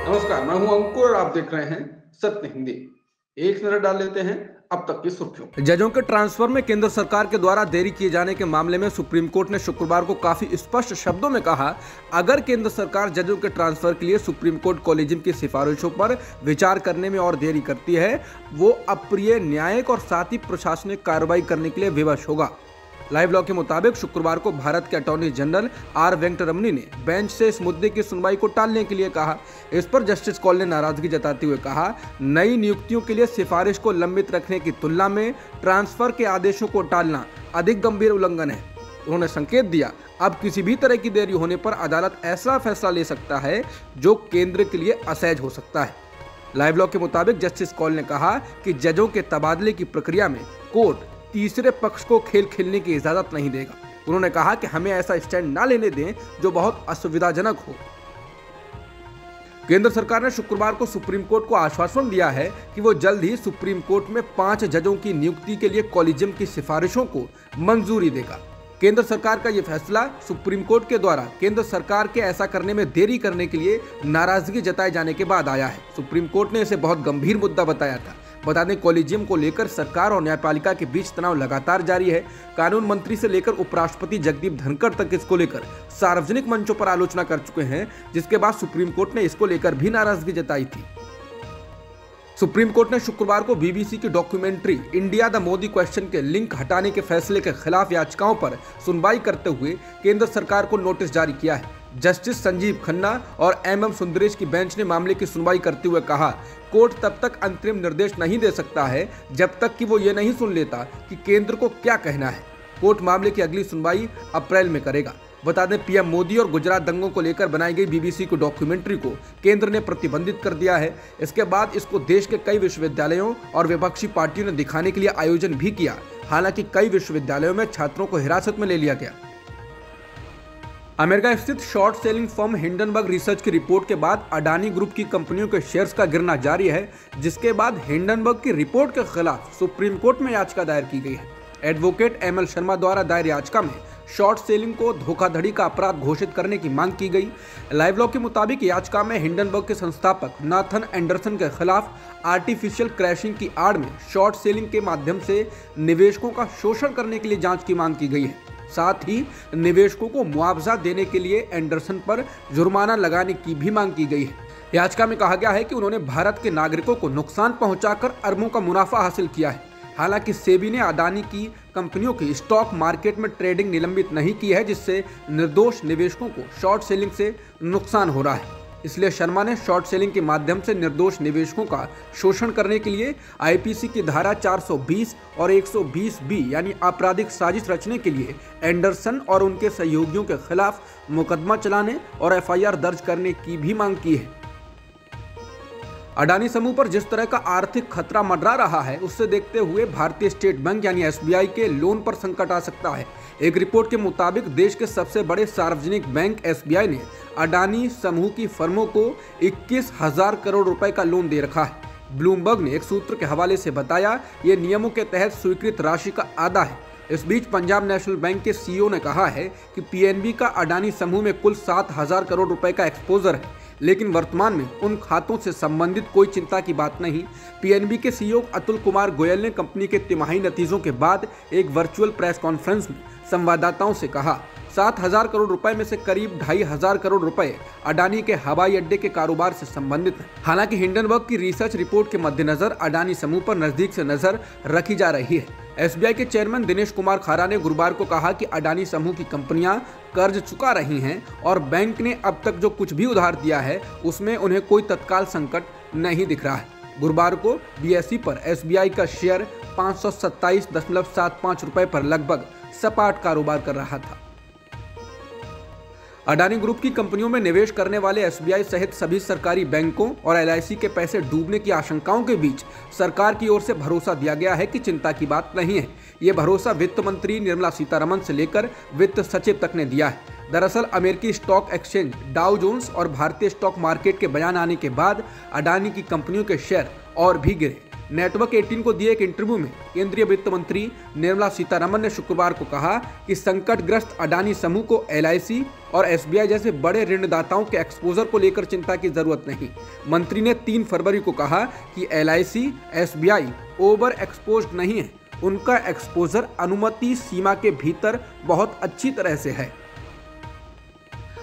नमस्कार, मैं हूं अंकुर और आप देख रहे हैं सत्य हिंदी। एक नजर डाल लेते हैं अब तक की सुर्खियों। जजों के ट्रांसफर में केंद्र सरकार के द्वारा देरी किए जाने के मामले में सुप्रीम कोर्ट ने शुक्रवार को काफी स्पष्ट शब्दों में कहा, अगर केंद्र सरकार जजों के ट्रांसफर के लिए सुप्रीम कोर्ट कॉलेजियम की सिफारिशों पर विचार करने में और देरी करती है, वो अप्रिय, न्यायिक और साथ ही प्रशासनिक कार्रवाई करने के लिए विवश होगा। लाइव लॉ के मुताबिक शुक्रवार को भारत के अटॉर्नी जनरल आर वेंकटरमणी ने बेंच से इस मुद्दे की सुनवाई को टालने के लिए कहा। इस पर जस्टिस कौल ने नाराजगी जताते हुए कहा, नई नियुक्तियों के लिए सिफारिश को लंबित रखने की तुलना में ट्रांसफर के आदेशों को टालना अधिक गंभीर उल्लंघन है। उन्होंने संकेत दिया, अब किसी भी तरह की देरी होने पर अदालत ऐसा फैसला ले सकता है जो केंद्र के लिए असहज हो सकता है। लाइव लॉ के मुताबिक जस्टिस कौल ने कहा कि जजों के तबादले की प्रक्रिया में कोर्ट तीसरे पक्ष को खेल खेलने की इजाजत नहीं देगा। उन्होंने कहा कि हमें ऐसा स्टैंड ना लेने दें जो बहुत असुविधाजनक हो। केंद्र सरकार ने शुक्रवार को सुप्रीम कोर्ट को आश्वासन दिया है कि वो जल्द ही सुप्रीम कोर्ट में 5 जजों की नियुक्ति के लिए कॉलेजियम की सिफारिशों को मंजूरी देगा। केंद्र सरकार का यह फैसला सुप्रीम कोर्ट के द्वारा केंद्र सरकार के ऐसा करने में देरी करने के लिए नाराजगी जताए जाने के बाद आया है। सुप्रीम कोर्ट ने इसे बहुत गंभीर मुद्दा बताया था। बता दें, कॉलेजियम को लेकर सरकार और न्यायपालिका के बीच तनाव लगातार जारी है। कानून मंत्री से लेकर उपराष्ट्रपति जगदीप धनखड़ तक इसको लेकर सार्वजनिक मंचों पर आलोचना कर चुके हैं, जिसके बाद सुप्रीम कोर्ट ने इसको लेकर भी नाराजगी जताई थी। सुप्रीम कोर्ट ने शुक्रवार को बीबीसी की documentary India the Modi question के लिंक हटाने के फैसले के खिलाफ याचिकाओं पर सुनवाई करते हुए केंद्र सरकार को नोटिस जारी किया है। जस्टिस संजीव खन्ना और एम सुंदरेश की बेंच ने मामले की सुनवाई करते हुए कहा, कोर्ट तब तक अंतरिम निर्देश नहीं दे सकता है जब तक कि वो ये नहीं सुन लेता कि केंद्र को क्या कहना है। कोर्ट मामले की अगली सुनवाई अप्रैल में करेगा। बता दें, पीएम मोदी और गुजरात दंगों को लेकर बनाई गई बीबीसी की डॉक्यूमेंट्री को केंद्र ने प्रतिबंधित कर दिया है। इसके बाद इसको देश के कई विश्वविद्यालयों और विपक्षी पार्टियों ने दिखाने के लिए आयोजन भी किया। हालांकि कई विश्वविद्यालयों में छात्रों को हिरासत में ले लिया गया। अमेरिका स्थित short selling firm Hindenburg research की रिपोर्ट के बाद अडानी ग्रुप की कंपनियों के शेयर्स का गिरना जारी है, जिसके बाद हिंडनबर्ग की रिपोर्ट के खिलाफ सुप्रीम कोर्ट में याचिका दायर की गई है। एडवोकेट एमएल शर्मा द्वारा दायर याचिका में शॉर्ट सेलिंग को धोखाधड़ी का अपराध घोषित करने की मांग की गई। लाइव लॉ के मुताबिक याचिका में हिंडनबर्ग के संस्थापक नाथन एंडरसन के खिलाफ आर्टिफिशियल क्रैशिंग की आड़ में शॉर्ट सेलिंग के माध्यम से निवेशकों का शोषण करने के लिए जांच की मांग की गई है। साथ ही निवेशकों को मुआवजा देने के लिए एंडरसन पर जुर्माना लगाने की भी मांग की गई है। याचिका में कहा गया है कि उन्होंने भारत के नागरिकों को नुकसान पहुंचाकर अरबों का मुनाफा हासिल किया है। हालांकि सेबी ने अडानी की कंपनियों की स्टॉक मार्केट में ट्रेडिंग निलंबित नहीं की है, जिससे निर्दोष निवेशकों को शॉर्ट सेलिंग से नुकसान हो रहा है। इसलिए शर्मा ने शॉर्ट सेलिंग के माध्यम से निर्दोष निवेशकों का शोषण करने के लिए आईपीसी की धारा 420 और 120 बी यानी आपराधिक साजिश रचने के लिए एंडरसन और उनके सहयोगियों के खिलाफ मुकदमा चलाने और एफआईआर दर्ज करने की भी मांग की है। अडानी समूह पर जिस तरह का आर्थिक खतरा मंडरा रहा है, उससे देखते हुए भारतीय स्टेट बैंक यानी एसबीआई के लोन पर संकट आ सकता है। एक रिपोर्ट के मुताबिक देश के सबसे बड़े सार्वजनिक बैंक एसबीआई ने अडानी समूह की फर्मों को 21,000 करोड़ रुपए का लोन दे रखा है। ब्लूमबर्ग ने एक सूत्र के हवाले से बताया, ये नियमों के तहत स्वीकृत राशि का आधा है। इस बीच पंजाब नेशनल बैंक के सीईओ ने कहा है कि पीएनबी का अडानी समूह में कुल 7,000 करोड़ रुपए का एक्सपोजर है, लेकिन वर्तमान में उन खातों से संबंधित कोई चिंता की बात नहीं। पीएनबी के सीईओ अतुल कुमार गोयल ने कंपनी के तिमाही नतीजों के बाद एक वर्चुअल प्रेस कॉन्फ्रेंस में संवाददाताओं से कहा, 7,000 करोड़ रुपए में से करीब 2,500 करोड़ रुपए अडानी के हवाई अड्डे के कारोबार से संबंधित हैं। हालांकि हिंडनबर्ग की रिसर्च रिपोर्ट के मद्देनजर अडानी समूह पर नजदीक से नजर रखी जा रही है। एसबीआई के चेयरमैन दिनेश कुमार खारा ने गुरुवार को कहा कि अडानी समूह की कंपनियां कर्ज चुका रही हैं और बैंक ने अब तक जो कुछ भी उधार दिया है उसमें उन्हें कोई तत्काल संकट नहीं दिख रहा है। गुरुवार को बीएसई पर एसबीआई का शेयर 527.75 रुपए पर लगभग सपाट कारोबार कर रहा था। अडानी ग्रुप की कंपनियों में निवेश करने वाले एसबीआई सहित सभी सरकारी बैंकों और एलआईसी के पैसे डूबने की आशंकाओं के बीच सरकार की ओर से भरोसा दिया गया है कि चिंता की बात नहीं है। ये भरोसा वित्त मंत्री निर्मला सीतारमण से लेकर वित्त सचिव तक ने दिया है। दरअसल अमेरिकी स्टॉक एक्सचेंज डाउ जोन्स और भारतीय स्टॉक मार्केट के बयान आने के बाद अडानी की कंपनियों के शेयर और भी गिरे। नेटवर्क 18 को दिए एक इंटरव्यू में केंद्रीय वित्त मंत्री निर्मला सीतारमण ने शुक्रवार को कहा कि संकटग्रस्त अडानी समूह को LIC और SBI जैसे बड़े ऋणदाताओं के एक्सपोजर को लेकर चिंता की जरूरत नहीं। मंत्री ने 3 फरवरी को कहा कि LIC, SBI ओवर एक्सपोज्ड नहीं है, उनका एक्सपोजर अनुमति सीमा के भीतर बहुत अच्छी तरह से है।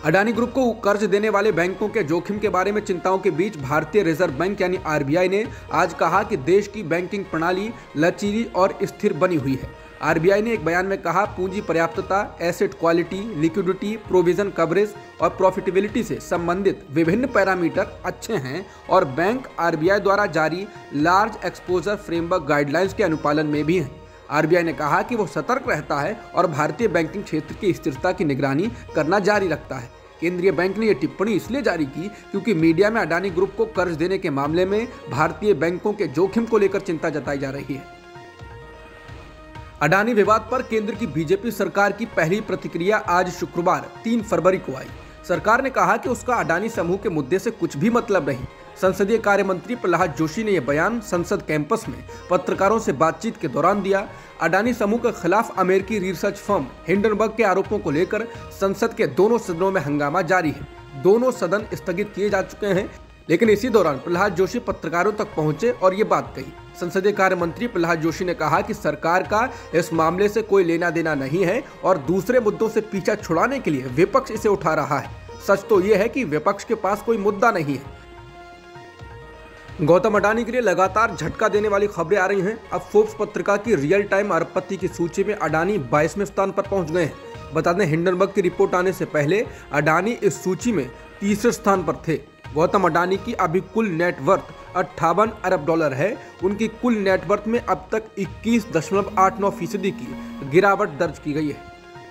अडानी ग्रुप को कर्ज देने वाले बैंकों के जोखिम के बारे में चिंताओं के बीच भारतीय रिजर्व बैंक यानी RBI ने आज कहा कि देश की बैंकिंग प्रणाली लचीली और स्थिर बनी हुई है। RBI ने एक बयान में कहा, पूंजी पर्याप्तता, asset quality, liquidity, provision coverage और प्रॉफिटेबिलिटी से संबंधित विभिन्न पैरामीटर अच्छे हैं और बैंक RBI द्वारा जारी लार्ज एक्सपोजर फ्रेमवर्क गाइडलाइंस के अनुपालन में भी हैं। RBI ने कहा कि वो सतर्क रहता है और भारतीय बैंकिंग क्षेत्र की स्थिरता की निगरानी करना जारी रखता है। केंद्रीय बैंक ने यह टिप्पणी इसलिए जारी की क्योंकि मीडिया में अडानी ग्रुप को कर्ज देने के मामले में भारतीय बैंकों के जोखिम को लेकर चिंता जताई जा रही है। अडानी विवाद पर केंद्र की बीजेपी सरकार की पहली प्रतिक्रिया आज शुक्रवार 3 फरवरी को आई। सरकार ने कहा कि उसका अडानी समूह के मुद्दे से कुछ भी मतलब नहीं। संसदीय कार्य मंत्री प्रहलाद जोशी ने यह बयान संसद कैंपस में पत्रकारों से बातचीत के दौरान दिया। अडानी समूह के खिलाफ अमेरिकी रिसर्च फर्म हिंडनबर्ग के आरोपों को लेकर संसद के दोनों सदनों में हंगामा जारी है। दोनों सदन स्थगित किए जा चुके हैं, लेकिन इसी दौरान प्रहलाद जोशी पत्रकारों तक पहुंचे और ये बात कही। संसदीय कार्य मंत्री प्रहलाद जोशी ने कहा कि सरकार का इस मामले से कोई लेना देना नहीं है और दूसरे मुद्दों से पीछा छुड़ाने के लिए विपक्ष इसे उठा रहा है। सच तो यह है कि विपक्ष के पास कोई मुद्दा नहीं है। गौतम अडानी के लिए लगातार झटका देने वाली खबरें आ रही हैं। अब फोर्ब्स पत्रिका की रियल टाइम अरबपति की सूची में अडानी 22वें स्थान पर पहुंच गए हैं। बता दें, हिंडनबर्ग की रिपोर्ट आने से पहले अडानी इस सूची में तीसरे स्थान पर थे। गौतम अडानी की अभी कुल नेटवर्थ $58 अरब है। उनकी कुल नेटवर्थ में अब तक 21.89% की गिरावट दर्ज की गई है,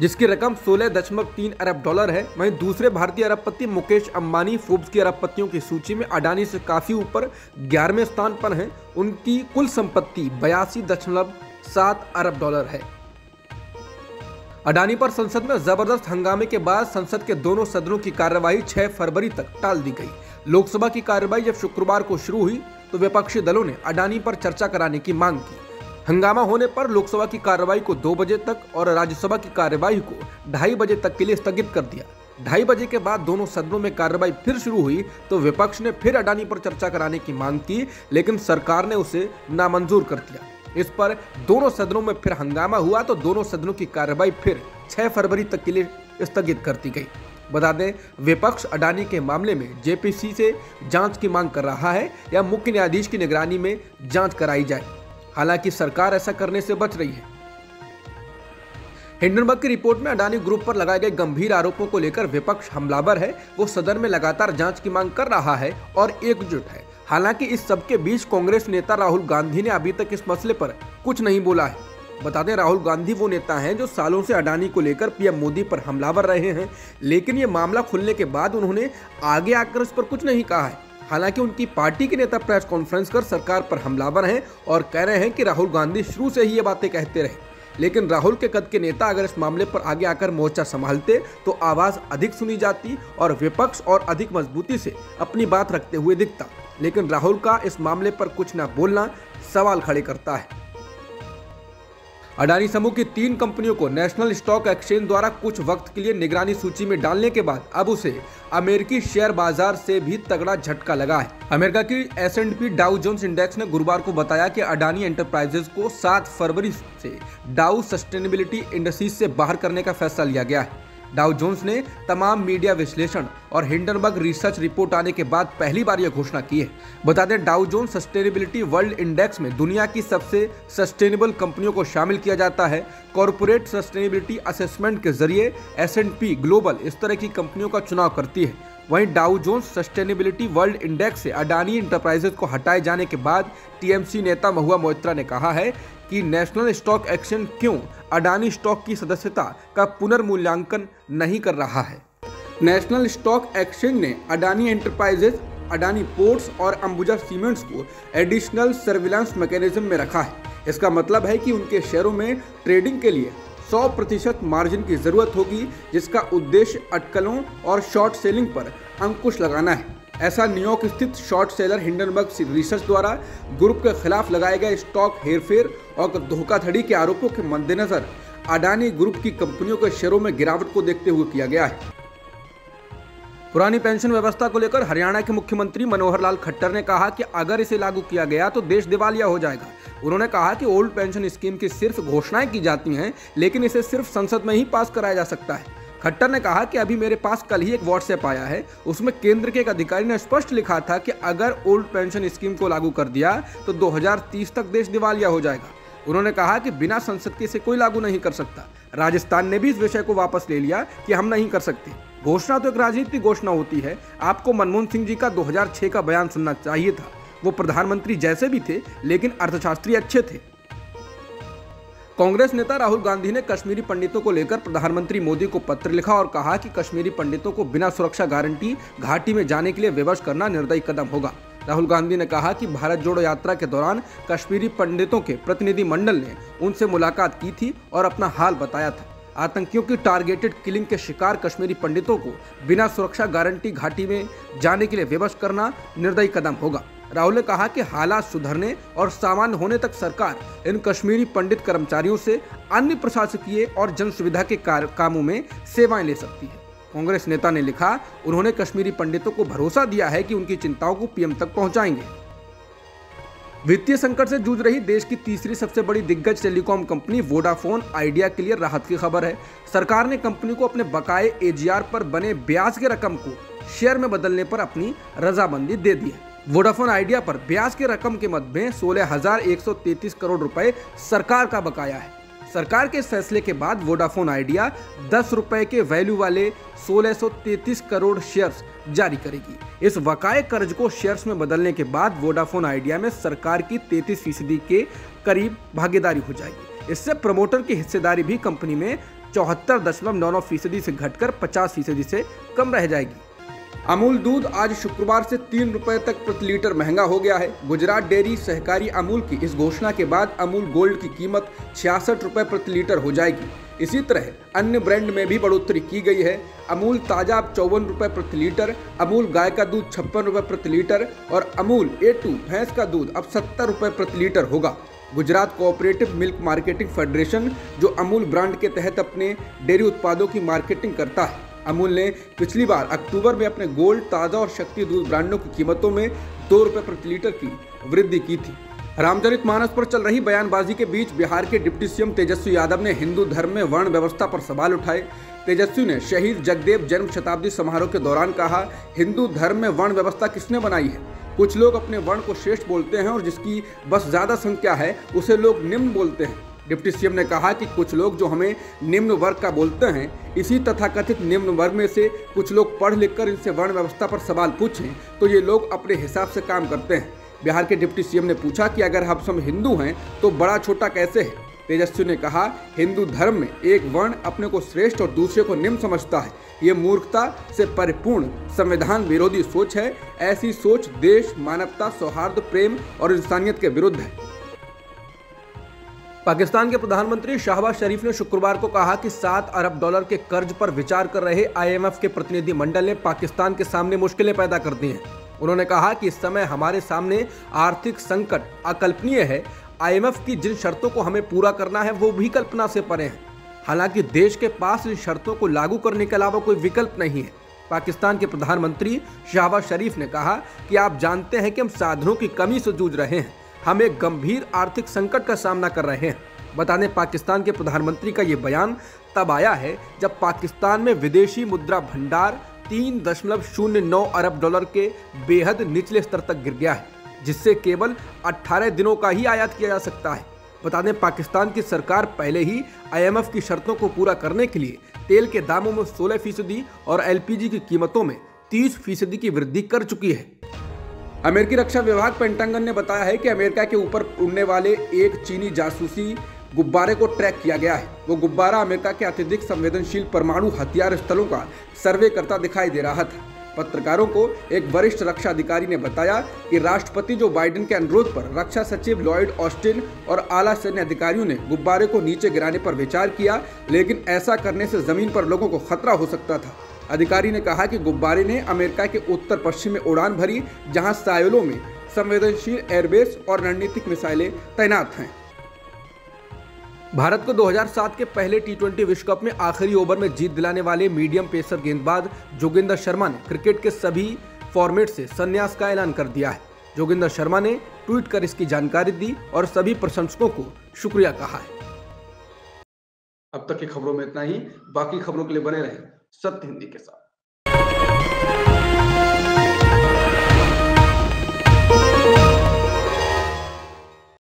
जिसकी रकम $16.3 अरब है। वहीं दूसरे भारतीय अरबपति मुकेश अंबानी फोर्ब्स की अरबपतियों की सूची में अडानी से काफी ऊपर 11वें स्थान पर हैं। उनकी कुल संपत्ति $82.7 अरब है। अडानी पर संसद में जबरदस्त हंगामे के बाद संसद के दोनों सदनों की कार्यवाही 6 फरवरी तक टाल दी गई। लोकसभा की कार्यवाही जब शुक्रवार को शुरू हुई तो विपक्षी दलों ने अडानी पर चर्चा कराने की मांग की। हंगामा होने पर लोकसभा की कार्यवाही को 2 बजे तक और राज्यसभा की कार्यवाही को 2:30 बजे तक के लिए स्थगित कर दिया। 2:30 बजे के बाद दोनों सदनों में कार्यवाही फिर शुरू हुई तो विपक्ष ने फिर अडानी पर चर्चा कराने की मांग की, लेकिन सरकार ने उसे नामंजूर कर दिया। इस पर दोनों सदनों में फिर हंगामा हुआ तो दोनों सदनों की कार्यवाही फिर 6 फरवरी तक के लिए स्थगित कर दी गई। बता दें, विपक्ष अडानी के मामले में JPC से जांच की मांग कर रहा है या मुख्य न्यायाधीश की निगरानी में जांच कराई जाए। हालांकि सरकार ऐसा करने से बच रही है। हिंडनबर्ग की रिपोर्ट में अडानी ग्रुप पर लगाए गए गंभीर आरोपों को लेकर विपक्ष हमलावर है। वो सदन में लगातार जांच की मांग कर रहा है और एकजुट है। हालांकि इस सबके बीच कांग्रेस नेता राहुल गांधी ने अभी तक इस मसले पर कुछ नहीं बोला है। बता दें, राहुल गांधी वो नेता हैं जो सालों से अडानी को लेकर PM मोदी पर हमलावर रहे हैं, लेकिन ये मामला खुलने के बाद उन्होंने आगे आकर इस पर कुछ नहीं कहा है। हालांकि उनकी पार्टी के नेता प्रेस कॉन्फ्रेंस कर सरकार पर हमलावर हैं और कह रहे हैं कि राहुल गांधी शुरू से ही ये बातें कहते रहे। लेकिन राहुल के कद के नेता अगर इस मामले पर आगे आकर मोर्चा संभालते तो आवाज अधिक सुनी जाती और विपक्ष और अधिक मजबूती से अपनी बात रखते हुए दिखता। लेकिन राहुल का इस मामले पर कुछ न बोलना सवाल खड़े करता है। अडानी समूह की 3 कंपनियों को नेशनल स्टॉक एक्सचेंज द्वारा कुछ वक्त के लिए निगरानी सूची में डालने के बाद अब उसे अमेरिकी शेयर बाजार से भी तगड़ा झटका लगा है। अमेरिका की S&P डाउ जोन्स इंडेक्स ने गुरुवार को बताया कि अडानी एंटरप्राइजेज को 7 फरवरी से डाउ सस्टेनेबिलिटी इंडेक्स से बाहर करने का फैसला लिया गया है। डाउ जोन्स ने तमाम मीडिया विश्लेषण और हिंडनबर्ग रिसर्च रिपोर्ट आने के बाद पहली बार यह घोषणा की है। बता दें, Dow Jones sustainability world index में दुनिया की सबसे सस्टेनेबल कंपनियों को शामिल किया जाता है। कॉर्पोरेट सस्टेनेबिलिटी असेसमेंट के जरिए S&P ग्लोबल इस तरह की कंपनियों का चुनाव करती है। वहीं Dow Jones sustainability world index से अडानी इंटरप्राइजेज को हटाए जाने के बाद TMC नेता महुआ मोइत्रा ने कहा है कि नेशनल स्टॉक एक्सचेंज क्यों अडानी स्टॉक की सदस्यता का पुनर्मूल्यांकन नहीं कर रहा है। नेशनल स्टॉक एक्सचेंज ने अडानी एंटरप्राइजेज, अडानी पोर्ट्स और अंबुजा सीमेंट्स को एडिशनल सर्विलांस मैकेनिज्म में रखा है। इसका मतलब है कि उनके शेयरों में ट्रेडिंग के लिए 100% मार्जिन की जरूरत होगी, जिसका उद्देश्य अटकलों और शॉर्ट सेलिंग पर अंकुश लगाना है। ऐसा न्यूयॉर्क स्थित शॉर्ट सेलर हिंडनबर्ग रिसर्च द्वारा ग्रुप के खिलाफ लगाए गए स्टॉक हेरफेर और धोखाधड़ी के आरोपों के मद्देनजर अडानी ग्रुप की कंपनियों के शेयरों में गिरावट को देखते हुए किया गया है। पुरानी पेंशन व्यवस्था को लेकर हरियाणा के मुख्यमंत्री मनोहर लाल खट्टर ने कहा कि अगर इसे लागू किया गया तो देश दिवालिया हो जाएगा। उन्होंने कहा कि ओल्ड पेंशन स्कीम की सिर्फ घोषणाएं की जाती हैं, लेकिन इसे सिर्फ संसद में ही पास कराया जा सकता है। खट्टर ने कहा कि अभी मेरे पास कल ही एक व्हाट्सएप आया है, उसमें केंद्र के एक अधिकारी ने स्पष्ट लिखा था कि अगर ओल्ड पेंशन स्कीम को लागू कर दिया तो 2030 तक देश दिवालिया हो जाएगा। उन्होंने कहा कि बिना संसद के इसे कोई लागू नहीं कर सकता। राजस्थान ने भी इस विषय को वापस ले लिया कि हम नहीं कर सकते। घोषणा तो एक राजनीतिक घोषणा होती है। आपको मनमोहन सिंह जी का 2006 का बयान सुनना चाहिए था। वो प्रधानमंत्री जैसे भी थे, लेकिन अर्थशास्त्री अच्छे थे। कांग्रेस नेता राहुल गांधी ने कश्मीरी पंडितों को लेकर प्रधानमंत्री मोदी को पत्र लिखा और कहा कि कश्मीरी पंडितों को बिना सुरक्षा गारंटी घाटी में जाने के लिए विवश करना निर्दयी कदम होगा। राहुल गांधी ने कहा कि भारत जोड़ो यात्रा के दौरान कश्मीरी पंडितों के प्रतिनिधि मंडल ने उनसे मुलाकात की थी और अपना हाल बताया था। आतंकियों की टारगेटेड किलिंग के शिकार कश्मीरी पंडितों को बिना सुरक्षा गारंटी घाटी में जाने के लिए विवश करना निर्दयी कदम होगा। राहुल ने कहा कि हालात सुधरने और सामान्य होने तक सरकार इन कश्मीरी पंडित कर्मचारियों से अन्य प्रशासकीय और जन सुविधा के कामों में सेवाएं ले सकती है। कांग्रेस नेता ने लिखा, उन्होंने कश्मीरी पंडितों को भरोसा दिया है कि उनकी चिंताओं को पीएम तक पहुंचाएंगे। वित्तीय संकट से जूझ रही देश की तीसरी सबसे बड़ी दिग्गज टेलीकॉम कंपनी वोडाफोन आइडिया के लिए राहत की खबर है। सरकार ने कंपनी को अपने बकाये एजीआर पर बने ब्याज के रकम को शेयर में बदलने पर अपनी रजामंदी दे दी है। वोडाफोन आइडिया पर ब्याज के रकम के मद में 16,133 करोड़ रुपए सरकार का बकाया है। सरकार के इस फैसले के बाद वोडाफोन आइडिया 10 रुपए के वैल्यू वाले 1633 करोड़ शेयर्स जारी करेगी। इस बकाये कर्ज को शेयर्स में बदलने के बाद वोडाफोन आइडिया में सरकार की 33% के करीब भागीदारी हो जाएगी। इससे प्रमोटर की हिस्सेदारी भी कंपनी में 74.99% से घटकर 50% से कम रह जाएगी। अमूल दूध आज शुक्रवार से 3 रुपए तक प्रति लीटर महंगा हो गया है। गुजरात डेयरी सहकारी अमूल की इस घोषणा के बाद अमूल गोल्ड की कीमत 66 रुपए प्रति लीटर हो जाएगी। इसी तरह अन्य ब्रांड में भी बढ़ोतरी की गई है। अमूल ताजा अब 54 रुपए प्रति लीटर, अमूल गाय का दूध 56 रुपए प्रति लीटर और अमूल A2 भैंस का दूध अब 70 रुपए प्रति लीटर होगा। Gujarat cooperative milk marketing federation, जो अमूल ब्रांड के तहत अपने डेयरी उत्पादों की मार्केटिंग करता है, अमूल ने पिछली बार अक्टूबर में अपने गोल्ड, ताजा और शक्ति दूध ब्रांडों की कीमतों में 2 रुपए प्रति लीटर की वृद्धि की थी। रामचरितमानस पर चल रही बयानबाजी के बीच बिहार के डिप्टी सीएम तेजस्वी यादव ने हिंदू धर्म में वर्ण व्यवस्था पर सवाल उठाए। तेजस्वी ने शहीद जगदेव जन्म शताब्दी समारोह के दौरान कहा, हिंदू धर्म में वर्ण व्यवस्था किसने बनाई है? कुछ लोग अपने वर्ण को श्रेष्ठ बोलते हैं और जिसकी बस ज्यादा संख्या है उसे लोग निम्न बोलते हैं। डिप्टी सीएम ने कहा कि कुछ लोग जो हमें निम्न वर्ग का बोलते हैं, इसी तथाकथित निम्न वर्ग में से कुछ लोग पढ़ लिख कर इनसे वर्ण व्यवस्था पर सवाल पूछें तो ये लोग अपने हिसाब से काम करते हैं। बिहार के डिप्टी सीएम ने पूछा कि अगर हम सब हिंदू हैं तो बड़ा छोटा कैसे है? तेजस्वी ने कहा, हिंदू धर्म में एक वर्ण अपने को श्रेष्ठ और दूसरे को निम्न समझता है। ये मूर्खता से परिपूर्ण संविधान विरोधी सोच है। ऐसी सोच देश, मानवता, सौहार्द, प्रेम और इंसानियत के विरुद्ध है। पाकिस्तान के प्रधानमंत्री शहबाज शरीफ ने शुक्रवार को कहा कि $7 अरब के कर्ज पर विचार कर रहे IMF के प्रतिनिधि मंडल ने पाकिस्तान के सामने मुश्किलें पैदा कर दी हैं। उन्होंने कहा कि इस समय हमारे सामने आर्थिक संकट अकल्पनीय है। IMF की जिन शर्तों को हमें पूरा करना है वो भी कल्पना से परे हैं। हालांकि देश के पास इन शर्तों को लागू करने के अलावा कोई विकल्प नहीं है। पाकिस्तान के प्रधानमंत्री शहबाज शरीफ ने कहा कि आप जानते हैं कि हम साधनों की कमी से जूझ रहे हैं। हम एक गंभीर आर्थिक संकट का सामना कर रहे हैं। बता दें, पाकिस्तान के प्रधानमंत्री का ये बयान तब आया है जब पाकिस्तान में विदेशी मुद्रा भंडार $3.09 अरब के बेहद निचले स्तर तक गिर गया है, जिससे केवल 18 दिनों का ही आयात किया जा सकता है। बता दें, पाकिस्तान की सरकार पहले ही IMF की शर्तों को पूरा करने के लिए तेल के दामों में 16% और LPG की कीमतों में 30% की वृद्धि कर चुकी है। अमेरिकी रक्षा विभाग पेंटागन ने बताया है कि अमेरिका के ऊपर उड़ने वाले एक चीनी जासूसी गुब्बारे को ट्रैक किया गया है। वो गुब्बारा अमेरिका के अत्यधिक संवेदनशील परमाणु हथियार स्थलों का सर्वे करता दिखाई दे रहा था। पत्रकारों को एक वरिष्ठ रक्षा अधिकारी ने बताया कि राष्ट्रपति जो बाइडेन के अनुरोध पर रक्षा सचिव लॉयड ऑस्टिन और आला सैन्य अधिकारियों ने गुब्बारे को नीचे गिराने पर विचार किया, लेकिन ऐसा करने से जमीन पर लोगों को खतरा हो सकता था। अधिकारी ने कहा कि गुब्बारे ने अमेरिका के उत्तर पश्चिम में उड़ान भरी, जहां सायोलों में संवेदनशील एयरबेस और रणनीतिक मिसाइलें तैनात हैं। भारत को 2007 के पहले T20 विश्व कप में आखिरी ओवर में जीत दिलाने वाले मीडियम पेसर गेंदबाज जोगिंदर शर्मा ने क्रिकेट के सभी फॉर्मेट से संन्यास का ऐलान कर दिया है। जोगिंदर शर्मा ने ट्वीट कर इसकी जानकारी दी और सभी प्रशंसकों को शुक्रिया कहा है। अब तक की खबरों में इतना ही। बाकी खबरों के लिए बने रहें सत्य हिंदी के साथ।